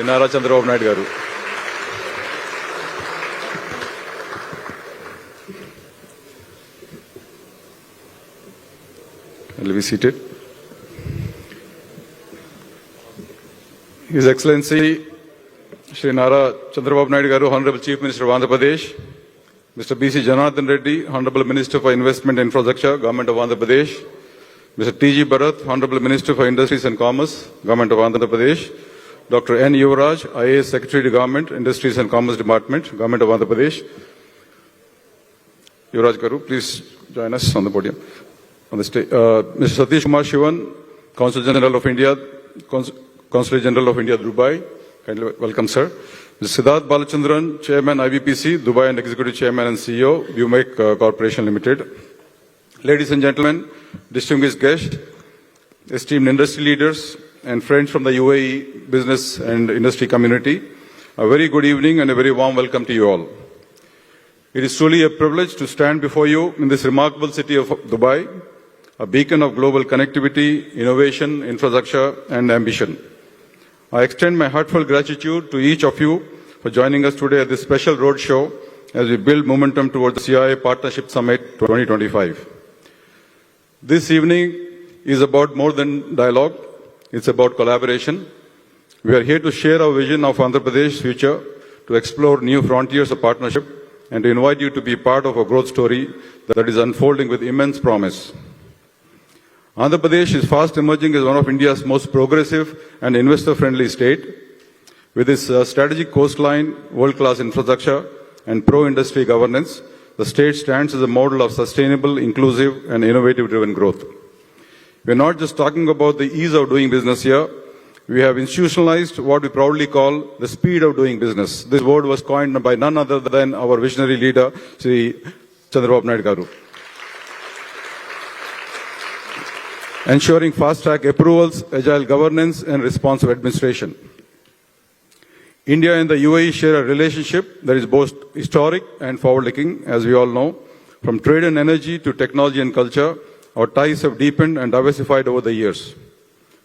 Nara Chandrababu Naidu garu. Will be seated. His Excellency Shri Nara Chandrababu Naidu garu, Honorable Chief Minister of Andhra Pradesh, Mr. B.C. Janardhan Reddy, Honorable Minister for Investment and Infrastructure, Government of Andhra Pradesh, Mr. T.G. Bharat, Honorable Minister for Industries and Commerce, Government of Andhra Pradesh, Dr. N. Yuvraj, IAS Secretary to Government, Industries and Commerce Department, Government of Andhra Pradesh. Yuvraj Garu, please join us on the podium. On the stage. Mr. Satish Kumar Shivan, Consul General of India, Consulate General of India, Dubai. Kindly welcome, sir. Mr. Siddharth Balachandran, Chairman, IBPC, Dubai and Executive Chairman and CEO, Viewmake Corporation Limited. Ladies and gentlemen, distinguished guests, esteemed industry leaders, and friends from the UAE business and industry community, a very good evening and a very warm welcome to you all. It is truly a privilege to stand before you in this remarkable city of Dubai, a beacon of global connectivity, innovation, infrastructure, and ambition. I extend my heartfelt gratitude to each of you for joining us today at this special roadshow as we build momentum towards the CIA Partnership Summit 2025. This evening is about more than dialogue. It's about collaboration. We are here to share our vision of Andhra Pradesh's future, to explore new frontiers of partnership, and to invite you to be part of a growth story that is unfolding with immense promise. Andhra Pradesh is fast emerging as one of India's most progressive and investor-friendly state. With its strategic coastline, world-class infrastructure, and pro-industry governance, the state stands as a model of sustainable, inclusive, and innovative-driven growth. We are not just talking about the ease of doing business here. We have institutionalized what we proudly call the speed of doing business. This word was coined by none other than our visionary leader, Shri Chandrababu Naidu garu. Ensuring fast-track approvals, agile governance, and responsive administration. India and the UAE share a relationship that is both historic and forward-looking, as we all know. From trade and energy to technology and culture, our ties have deepened and diversified over the years.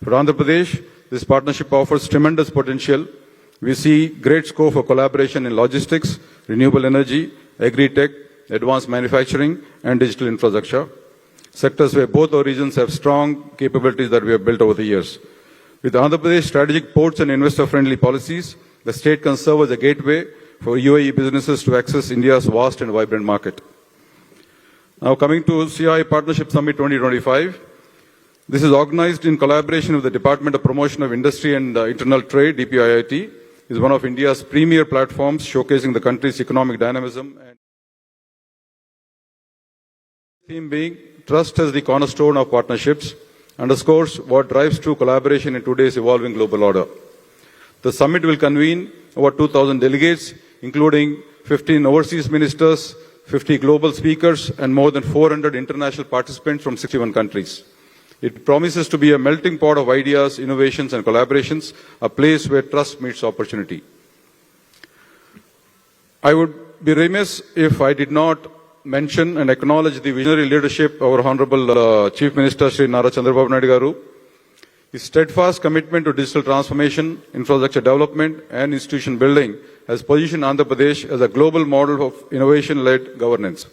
For Andhra Pradesh, this partnership offers tremendous potential. We see great scope for collaboration in logistics, renewable energy, agri-tech, advanced manufacturing, and digital infrastructure, sectors where both our regions have strong capabilities that we have built over the years. With Andhra Pradesh strategic ports and investor-friendly policies, the state can serve as a gateway for UAE businesses to access India's vast and vibrant market. Now coming to CI Partnership Summit 2025, this is organized in collaboration with the Department of Promotion of Industry and Internal Trade, DPIIT, is one of India's premier platforms showcasing the country's economic dynamism. And theme being, trust as the cornerstone of partnerships, underscores what drives true collaboration in today's evolving global order. The summit will convene over 2,000 delegates, including 15 overseas ministers, 50 global speakers, and more than 400 international participants from 61 countries. It promises to be a melting pot of ideas, innovations, and collaborations, a place where trust meets opportunity. I would be remiss if I did not mention and acknowledge the visionary leadership of our Honorable Chief Minister Shri Nara Chandrababu Naidu garu. His steadfast commitment to digital transformation, infrastructure development, and institution building has positioned Andhra Pradesh as a global model of innovation-led governance.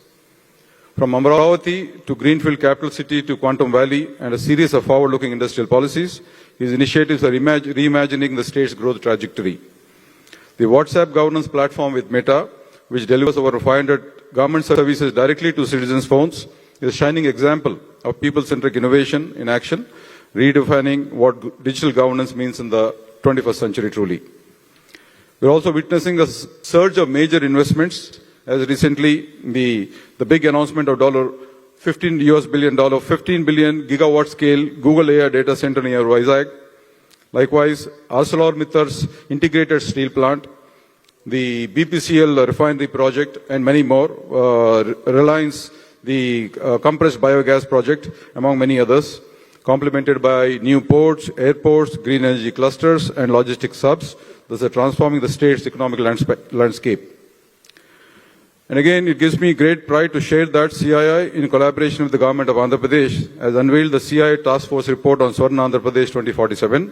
From Amaravati to Greenfield Capital City to Quantum Valley and a series of forward-looking industrial policies, his initiatives are reimagining the state's growth trajectory. The WhatsApp governance platform with Meta, which delivers over 500 government services directly to citizens' phones, is a shining example of people-centric innovation in action, redefining what digital governance means in the 21st century truly. We're also witnessing a surge of major investments, as recently the big announcement of $15 billion, 15 billion gigawatt scale Google AI data center near Vizag. Likewise, ArcelorMittal's integrated steel plant, the BPCL refinery project, and many more, Reliance, the compressed biogas project, among many others, complemented by new ports, airports, green energy clusters, and logistics hubs, thus transforming the state's economic landscape. And again, it gives me great pride to share that CII, in collaboration with the government of Andhra Pradesh, has unveiled the CII Task Force report on Swarna Andhra Pradesh 2047.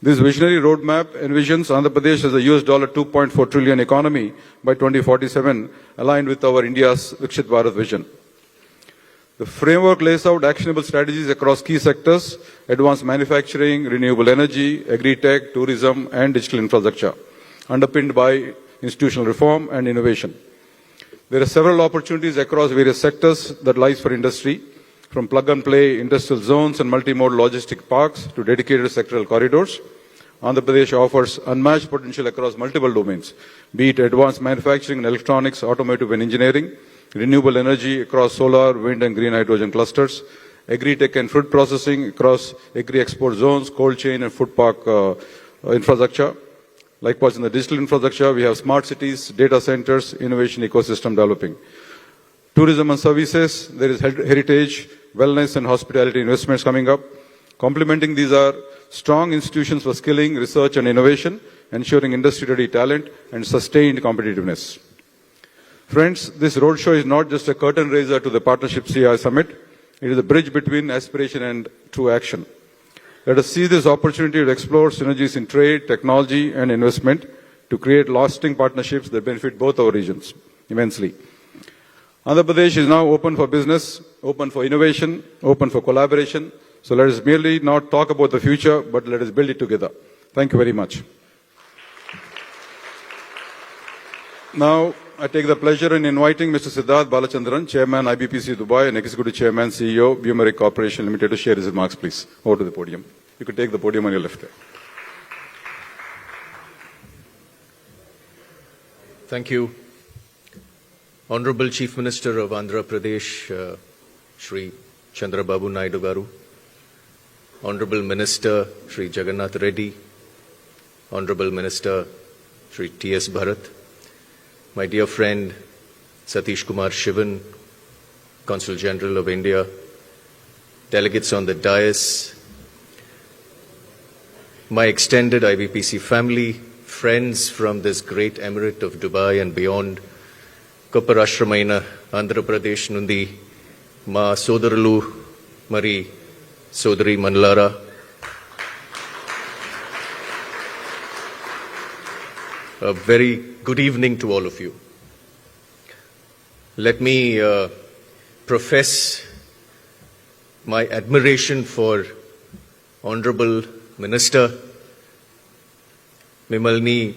This visionary roadmap envisions Andhra Pradesh as a $2.4 trillion economy by 2047, aligned with our India's Viksit Bharat vision. The framework lays out actionable strategies across key sectors: advanced manufacturing, renewable energy, agri-tech, tourism, and digital infrastructure, underpinned by institutional reform and innovation. There are several opportunities across various sectors that lies for industry, from plug-and-play industrial zones and multimodal logistic parks to dedicated sectoral corridors. Andhra Pradesh offers unmatched potential across multiple domains, be it advanced manufacturing and electronics, automotive and engineering, renewable energy across solar, wind and green hydrogen clusters, agri-tech and food processing across agri-export zones, cold chain and food park infrastructure. Likewise, in the digital infrastructure, we have smart cities, data centers, innovation ecosystem developing. Tourism and services, there is heritage, wellness and hospitality investments coming up. Complementing these are strong institutions for skilling, research and innovation, ensuring industry-ready talent and sustained competitiveness. Friends, this roadshow is not just a curtain raiser to the Partnership CI Summit. It is a bridge between aspiration and true action. Let us seize this opportunity to explore synergies in trade, technology and investment to create lasting partnerships that benefit both our regions immensely. Andhra Pradesh is now open for business, open for innovation, open for collaboration. So let us merely not talk about the future, but let us build it together. Thank you very much. Now, I take the pleasure in inviting Mr. Siddharth Balachandran, Chairman IBPC Dubai and Executive Chairman CEO Bumeric Corporation Limited, to share his remarks, please. Over to the podium. You can take the podium on your left there. Thank you. Honorable Chief Minister of Andhra Pradesh, Shri Chandrababu Naidu Garu, Honorable Minister Shri Jagannath Reddy, Honorable Minister Shri T.S. Bharat, my dear friend Satish Kumar Shivan, Consul General of India, delegates on the dais, my extended IBPC family, friends from this great emirate of Dubai and beyond, Kopparashramaina, Andhra Pradesh Nundi, Ma Sodarulu, Mari Sodari Manlara, a very good evening to all of you. Let me profess my admiration for Honorable Minister Mimalni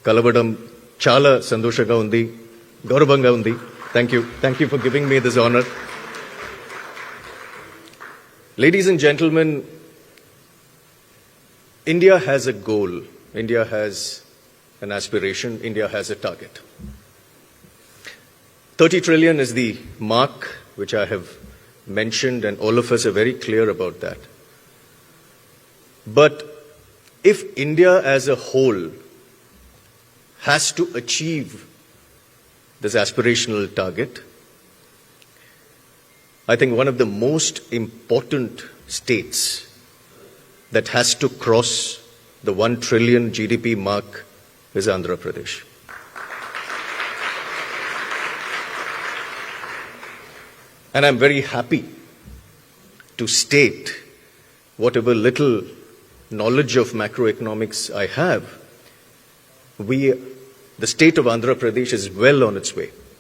Kalavadam Chala Sandoshaga Undi, Gaurabanga Undi. Thank you. Thank you for giving me this honor. Ladies and gentlemen, India has a goal. India has an aspiration. India has a target. 30 trillion is the mark which I have mentioned, and all of us are very clear about that. But if India as a whole has to achieve this aspirational target, I think one of the most important states that has to cross the 1 trillion GDP mark is Andhra Pradesh. And I'm very happy to state whatever little knowledge of macroeconomics I have, the state of Andhra Pradesh is well on its way.